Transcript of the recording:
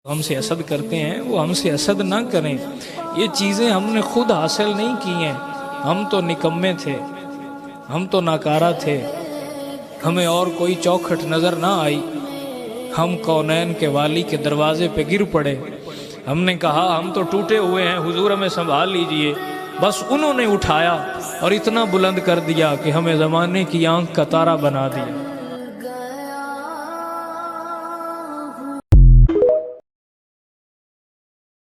हमसे हसद करते हैं वो हमसे हसद ना करें। ये चीज़ें हमने खुद हासिल नहीं की हैं। हम तो निकम्मे थे, हम तो नाकारा थे, हमें और कोई चौखट नज़र ना आई। हम कौनैन के वाली के दरवाजे पे गिर पड़े। हमने कहा हम तो टूटे हुए हैं, हुजूर हमें संभाल लीजिए। बस उन्होंने उठाया और इतना बुलंद कर दिया कि हमें ज़माने की आंख का तारा बना दिया।